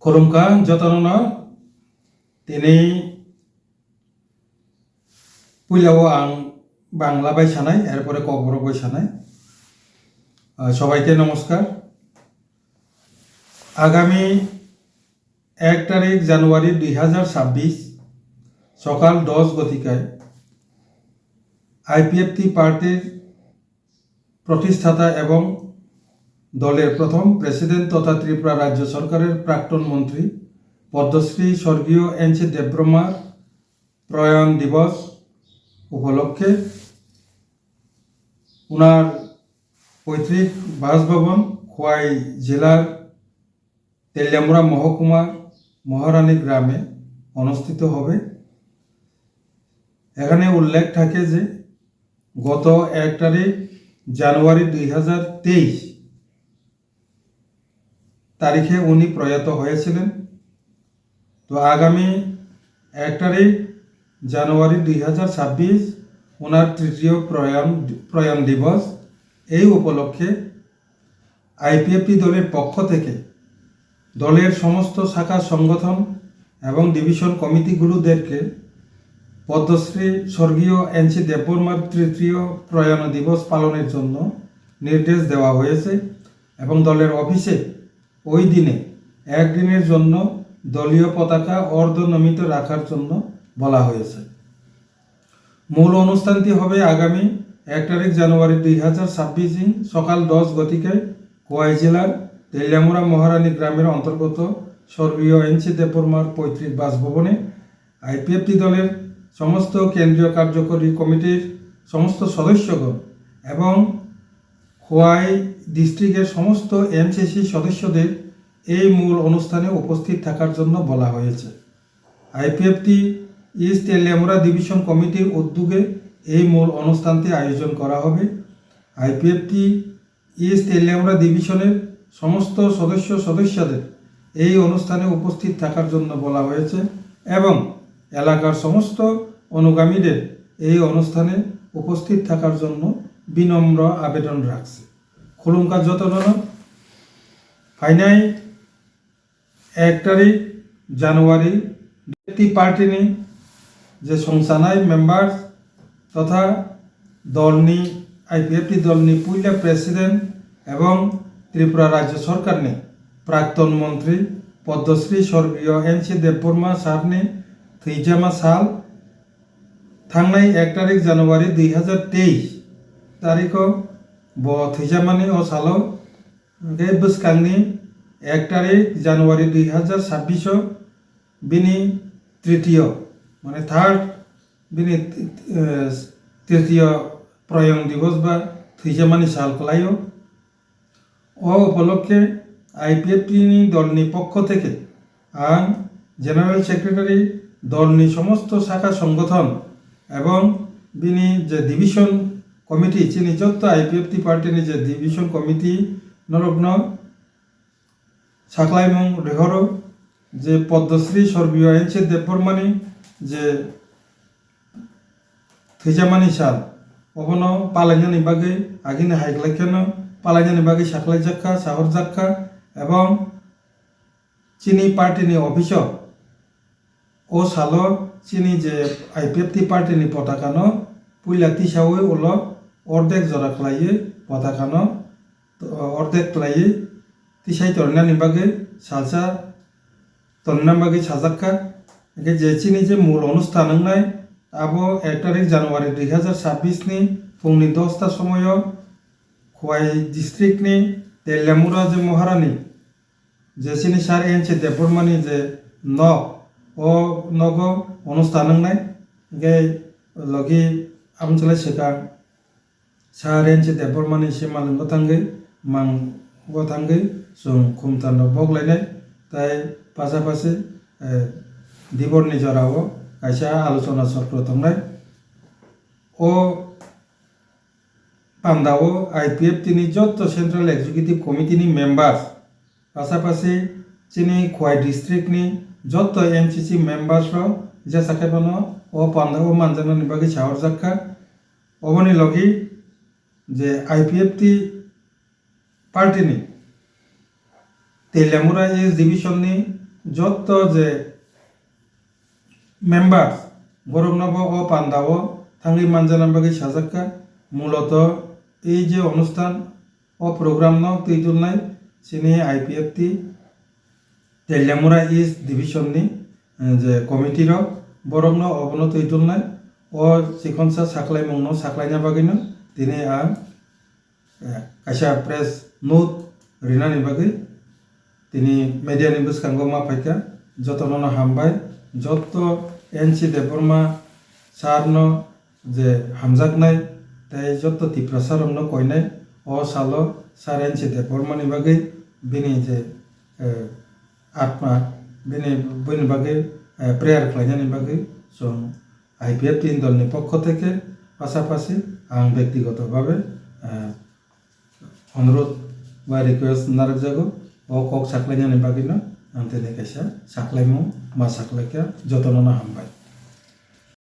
Kurumka jotono তিনি পুইলাও আং বাংলা বাইসানাই এরপরে কবর বৈসানাই সবাইকে নমস্কার। আগামী 1 তারিখ জানুয়ারি 2026 সকাল 10 গতিকায় আইপিএফটি পার্টির প্রতিষ্ঠাতা এবং দলের প্রথম প্রেসিডেন্ট তথা ত্রিপুরা রাজ্য সরকারের প্রাক্তন মন্ত্রী পদ্মশ্রী স্বর্গীয় এন.সি. দেববর্মার প্রয়াণ দিবস উপলক্ষে ওনার পৈতৃক বাসভবন খোয়াই জেলার তেলিয়ামুড়া মহকুমার মহারানী গ্রামে অনুষ্ঠিত হবে। এখানে উল্লেখ থাকে যে গত 1 তারিখ জানুয়ারি 2023 তারিখে উনি প্রয়াত হয়েছিলেন। তো আগামী 1 তারিখ জানুয়ারি 2026 ওনার তৃতীয় প্রয়াণ দিবস। এই উপলক্ষে আইপিএফটি দলের পক্ষ থেকে দলের সমস্ত শাখা সংগঠন এবং ডিভিশন কমিটিগুলোদেরকে পদ্মশ্রী স্বর্গীয় এন.সি. দেববর্মার তৃতীয় প্রয়াণ দিবস পালনের জন্য নির্দেশ দেওয়া হয়েছে এবং দলের অফিসে ওই দিনে একদিনের জন্য দলীয় পতাকা অর্ধনমিত রাখার জন্য বলা হয়েছে। মূল অনুষ্ঠানটি হবে আগামী 1 তারিখ জানুয়ারি 2026 সকাল 10 গতিকায় খোয়াই জেলার তেলিয়ামুড়া মহারানী গ্রামের অন্তর্গত স্বর্গীয় এন.সি. দেববর্মার পৈতৃক বাসভবনে আইপিএফটি দলের সমস্ত কেন্দ্রীয় কার্যকরী কমিটির সমস্ত সদস্যগণ এবং খোয়াই ডিস্ট্রিক্টের সমস্ত এমসিসি সদস্যদের এই মূল অনুষ্ঠানে উপস্থিত থাকার জন্য বলা হয়েছে। আইপিএফটি ইস্ট তেলিয়ামুড়া ডিভিশন কমিটির উদ্যোগে এই মূল অনুষ্ঠানটি আয়োজন করা হবে। আইপিএফটি ইস্ট তেলিয়ামুড়া ডিভিশনের সমস্ত সদস্যদের এই অনুষ্ঠানে উপস্থিত থাকার জন্য বলা হয়েছে এবং এলাকার সমস্ত অনুগামীদের এই অনুষ্ঠানে উপস্থিত থাকার জন্য বিনম্র আবেদন রাখছে। খুলুমকা যতন ফাইনাই 1 তারিখ জানুয়ারি পার্টিনি যে সংসানায় মেম্বার তথা দলনি আইপিএফটি দলনি পুইলা প্রেসিডেন্ট এবং ত্রিপুরা রাজ্য সরকারনি প্রাক্তন মন্ত্রী পদ্মশ্রী স্বর্গীয় এন.সি. দেববর্মা সারনি থৈজামা সাল থাंनाय 1 তারিখ জানুয়ারি 2023 তারিখ ব থৈজামানি ও সালো গে বসকাंगनि 1 তারিখ জানুয়ারি 2026 বিনি তৃতীয় মানে থার্ড বিনি তৃতীয় প্রয়াণ দিবস বা থৈজামানি সাল কলাইও ও উপলক্ষে আইপিএফটি দলনি পক্ষ থেকে আং জেনারেল সেক্রেটারি দলনি সমস্ত শাখা সংগঠন এবং বিনি যে ডিভিশন কমিটি চিনি যত আইপিএফটি পার্টিনি যে ডিভিশন কমিটি নরগ্ন সাকলাইমং রেহর যে পদ্মশ্রী স্বর্গীয় এন.সি. দেববর্মানি যে থৈজামানি সাল অবন পালাইনানি বাগে আগিনে হাইগলাইখান পালাইনানি বাগে সাকলাই জাক্কা সাহর জাক্কা এবং চিনি পার্টিনি অফিস ও সালো চিনি যে আইপিএফটি পার্টিনি পতাকানো পুইলা তিসাওয়ে ওল অর্ধেক জরা খাইয়ে পতাকানো অর্ধেক খাইয়ে তিসাই তরনানি বাগে সালসা তরনাম বাগে সাজাক্কা যে চিনি যে মূল অনুষ্ঠান নাই আবো 1 তারিখ জানুয়ারি 2026 নি ফুংনি 10টা সময় খোয়াই ডিস্ট্রিক্টনি তেলিয়ামুড়া যে মহারানী যে চিনি সার এন.সি. দেববর্মানি যে ন ও নগ অনুষ্ঠান নাই গে লগি আমচলে সেকাং সার এন.সি. দেববর্মানি সিমালিঙ্গ থাঙ্গै মাং থাঙ্गै जों खुमतान बगलायनाय তাই পাশাপাশি দিবরনি জরাও কাইসা আলোচনা চক্র থাंनाय ও পান্দাও আইপিএফটিনি যত সেন্ট্রাল এক্সিকিউটিভ কমিটিনি মেম্বার পাশাপাশি চিনি খোয়াই ডিস্ট্রিক্টনি যত এমসিসি মেম্বার্স যে সাকেবানো ও পান্দাও মানজানানি বাকি সাহর জাক্কা অবনি লগি যে আইপিএফটি পার্টিনি তেলিয়ামুড়া ইস্ট ডিভিশননি যত যে মেম্বার বরংনব ও পান্দাও থাঙ্গি মানজানাম বাকি সাজাক্কা মূলত এই যে অনুষ্ঠান ও প্রোগ্রাম ন তৈতুল নাই সিনি আইপিএফটি তেলিয়ামুরা ইস্ট ডিভিশননি যে কমিটির বরংন অবন তৈতুল নাই ও সিকনসা সাকলাই মংন সাকলাইনা বাকিनो তিনি আং কাইসা প্রেস নোট রিনানি বাকি তিনি মিডিয়াनि বসखांगो मा फाइका जतननो हामबाय যত এনসি দেববর্মা সারনো যে হামজাকনাই তাই যত তীব্রসারমনো কইনাই ও সালো সার এনসি দেববর্মানি বাকি বিনি যে আত্মা বিনি বইনি বাকি প্রেয়ার খাইনানি বাকি जों আইপিএফ তিন দলনি পক্ষ থেকে পাশাপাশি আং ব্যক্তিগতভাবে অনুরোধ বা রিকোয়েস্ট নারজাগো ও কক সাকলাইনানি বাকিনো आं दिनै खायसा साख्लायमु मा साख्लायखा जतननो हामबाय।